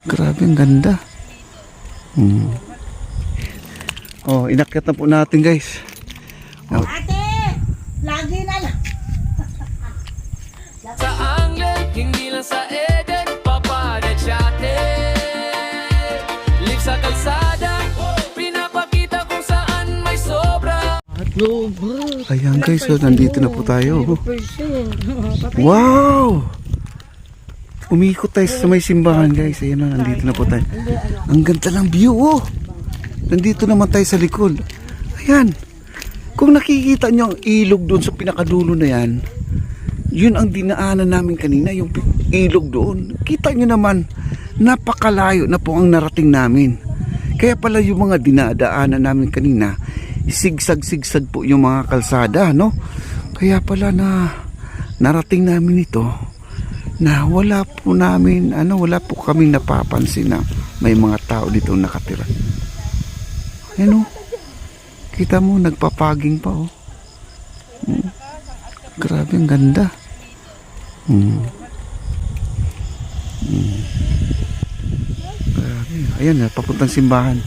Grabe, ang ganda. Oh, inakyat na po natin, guys. Oh. Ate, lagi na lang. Sa Anglen, hindi lang sa Eden, papanet siya live sa kalsada, pinapakita kung saan may sobra. Ayan, guys, so nandito na po tayo. Wow! Umikot tayo sa may simbahan, guys. Ayan na, nandito na po tayo. Ang ganda ng view, oh! Nandito naman tayo sa likod. Ayan. Kung nakikita nyo ang ilog doon sa pinakadulo na yan, yun ang dinaanan namin kanina, yung ilog doon. Kita nyo naman, napakalayo na po ang narating namin. Kaya pala yung mga dinadaanan namin kanina, sigsag-sigsag po yung mga kalsada, no? Kaya pala na narating namin ito, na wala po kaming napapansin na may mga tao dito nakatira. Ayan, oh. Kita mo, nagpapaging pa, oh. Grabe, ang ganda. Grabe. Ayan, papuntang simbahan.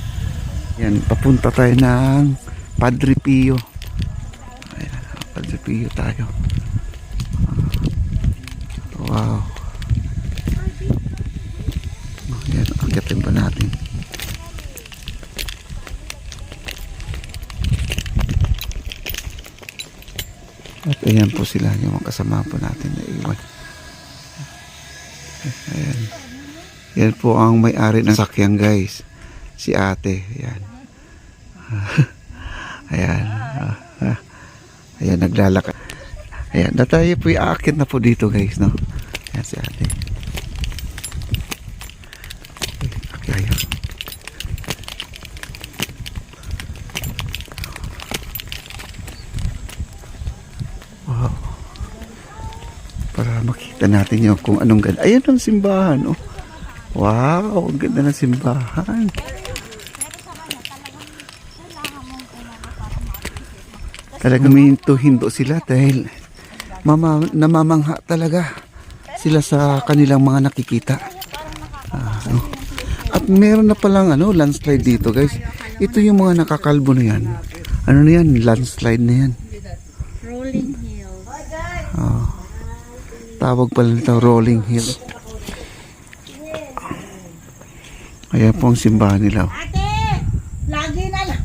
Ayan, papunta tayo ng Padre Pio. Ayan, Padre Pio tayo. Wow. Ayan, akyatin pa natin. At ayan po sila, yung mga kasama po natin na iwan. Ayan. Yan po ang may-ari ng sakyan, guys. Si ate. Ayan. Ayan. Ayan, naglalakad. Ayan, na tayo po iaakit na po dito, guys, no? Ayan si ate. Ayan. Wow. Para makita natin yung kung anong ganda. Ayan ang simbahan, oh. Wow, ang ganda ng simbahan. Talagang hindo sila dahil namamangha talaga sila sa kanilang mga nakikita. At meron na palang landslide dito, guys. Ito yung mga nakakalbo na yan. Ano na yan? Landslide na yan. Rolling hill. Tawag pala nito rolling hill. Ayan po ang simbahan nila. Ate, lagi na lang.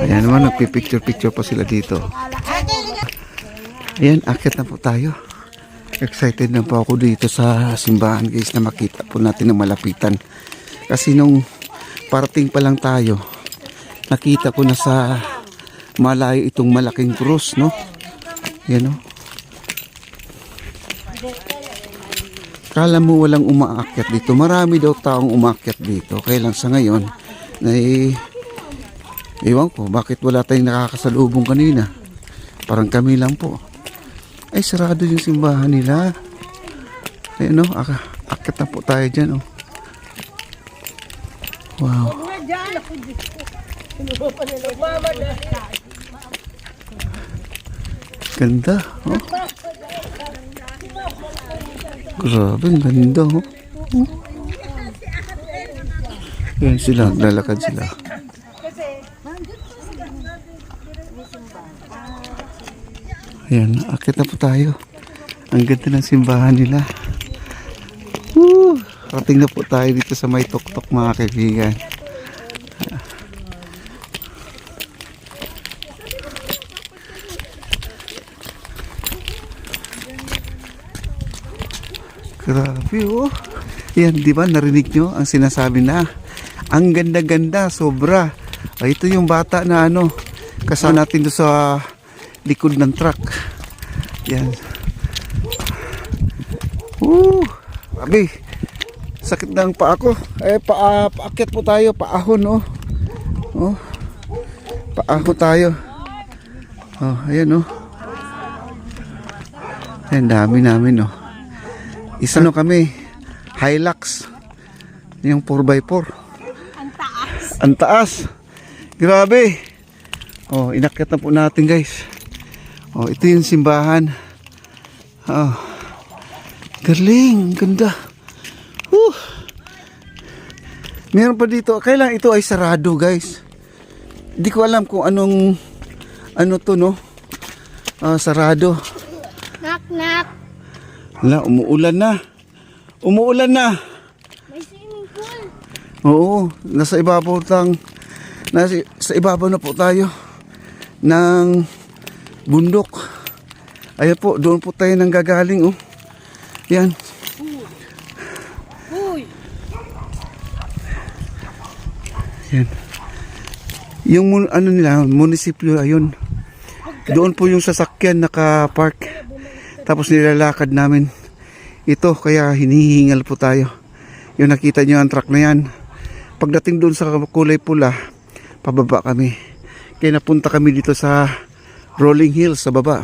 Ayan naman, nagpipicture-picture pa sila dito. Ayan, akit na po tayo. Excited na po ako dito sa simbahan, guys, na makita po natin ng malapitan. Kasi nung parating pa lang tayo, nakita ko na sa malayo itong malaking krus, no? Yan, no? Kala mo walang umaakyat dito. Marami daw taong umaakyat dito. Kaya lang sa ngayon, ewan ko, bakit wala tayong nakakasalubong kanina? Parang kami lang po. Ay, sarado yung simbahan nila. Ayan, no? Akyat na po tayo dyan, oh. Wow. Ganda, oh. Grabe, ang ganda, oh. Ayan sila, lalakad sila. Ayan, akit na po tayo. Ang ganda ng simbahan nila. Woo! Rating na po tayo dito sa may tuktok, mga kaibigan. Grabe, oh. Yan, di ba, narinig nyo ang sinasabi na ang ganda-ganda, sobra. Ay, ito yung bata na kasama natin doon sa likod ng truck. Yan. Grabe. Sakit na ang paa ko. Paakyat po tayo, paahon, oh. Oh. Paahon tayo. Oh, ayan, oh. Ayan, dami namin, oh. Isa kami, Hilux. Yung 4x4. Ang taas. Ang taas. Grabe. Oh, inakyat na po natin, guys. Oh, ito yung simbahan. Oh. Galing, ganda. Whew. Meron pa dito. Kailan ito ay sarado, guys. Hindi ko alam kung anong ano to, no? Sarado. Knock, knock. Wala, umuulan na. Umuulan na. May swimming pool. Oo, nasa ibabaw sa ibabaw na po tayo ng bundok. Ayan po, doon po tayo nang gagaling, oh. Yan. Uy. Yan. Yung ano nila, munisipyo, ayun. Doon po yung sasakyan naka-park. Tapos nilalakad namin ito, kaya hinihingal po tayo. Yung nakita nyo ang truck na yan. Pagdating doon sa kulay pula, pababa kami. Kaya napunta kami dito sa Rolling Hills sa baba.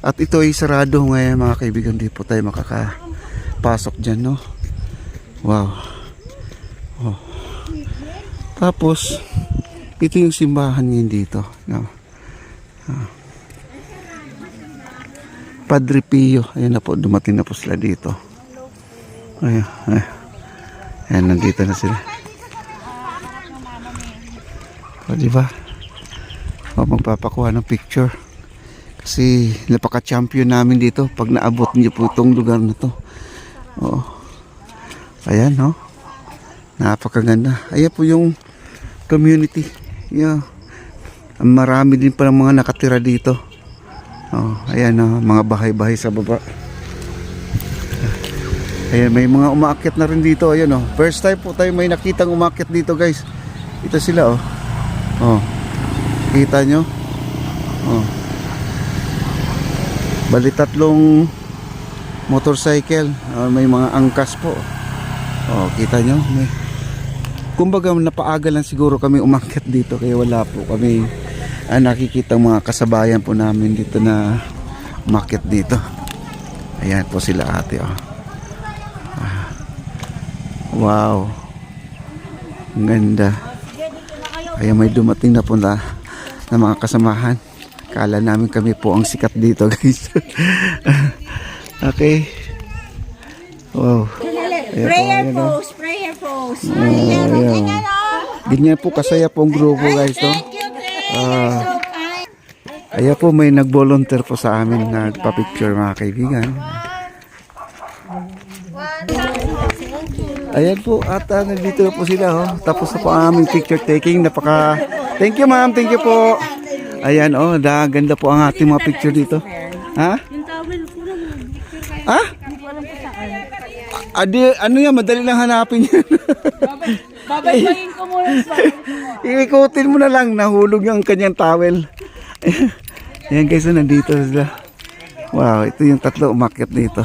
At ito ay sarado ngayon, mga kaibigan. Di po tayo makakapasok dyan, no? Wow. Oh. Tapos ito yung simbahan ngayon dito, no? Padre Pio. Ayan na po, dumating na po sila dito. Ayan, ayan, nandito na sila. O, diba? O, magpapakuha ng picture. Kasi napaka-champion namin dito pag naabot niyo po itong lugar na to. Oo. Ayan, no? Napakaganda. Ayan po yung community. Yeah. Marami din pa mga nakatira dito. Oh, ayan, no? Mga bahay-bahay sa baba. Ayan, may mga umaakyat na rin dito. Ayan, oh. First time po tayo may nakitang umaakyat dito, guys. Ito sila, oh. Oh. Kita nyo? Oh. Bali 3 motorcycle, may mga angkas po. Oh, kita nyo? May... Kumbaga napaaga lang siguro kami umakyat dito, kaya wala po kami nakikita mga kasabayan po namin dito na umakyat dito. Ayan po sila ate, oh. Wow, ang ganda. Kaya may dumating na po na mga kasamahan. Kala namin kami po ang sikat dito, guys. Okay. Wow. Prayer pose, prayer pose. Ayan. Ganyan po kasaya po ang grupo, guys, no? Thank you, so kind. Ayan po, may nag-volunteer po sa amin, nagpa-picture, mga kaibigan. Ayan po, at nandito po sila, oh. Tapos na po ang aming picture taking. Thank you, ma'am, thank you po. Ayan, oh, ganda po ang ating mga picture dito. Ha? Yung towel, kulang mo. Ha? Hindi ko alam kung saan. Ano yan, madali lang hanapin yan. Babaybayin ko muna sa Iikutin mo na lang, nahulog yung kanyang towel. Ayan guys, nandito sila. Wow, ito yung 3 umakyat dito.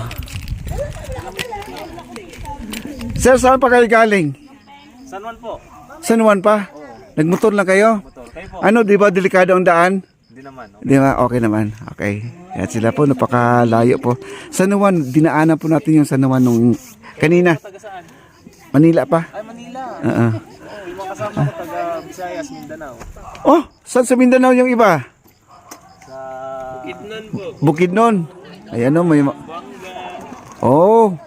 Sir, saan pa kayo galing? San Juan po. San Juan pa? Nagmotor lang kayo? Kayo po. Ano, di ba delikado ang daan? Hindi naman. Di ba? Okay naman. Okay. Yan sila po, napakalayo po. San Juan, dinaanan po natin yung San Juan nung kanina. Taga saan? Manila pa. Ay, Manila. Oo. Yung mga kasama ko taga Visayas, Mindanao. Oh, saan sa Mindanao yung iba? Sa Bukidnon po. Bukidnon. Ayan o, may... Oh,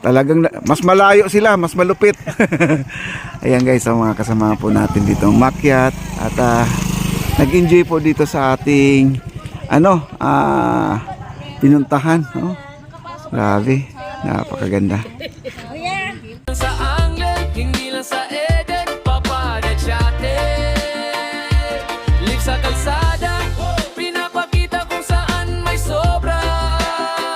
talagang mas malayo sila, mas malupit. Ayan guys, ang mga kasama po natin dito umakyat at nag-enjoy po dito sa ating pinuntahan, oh. Grabe, napakaganda.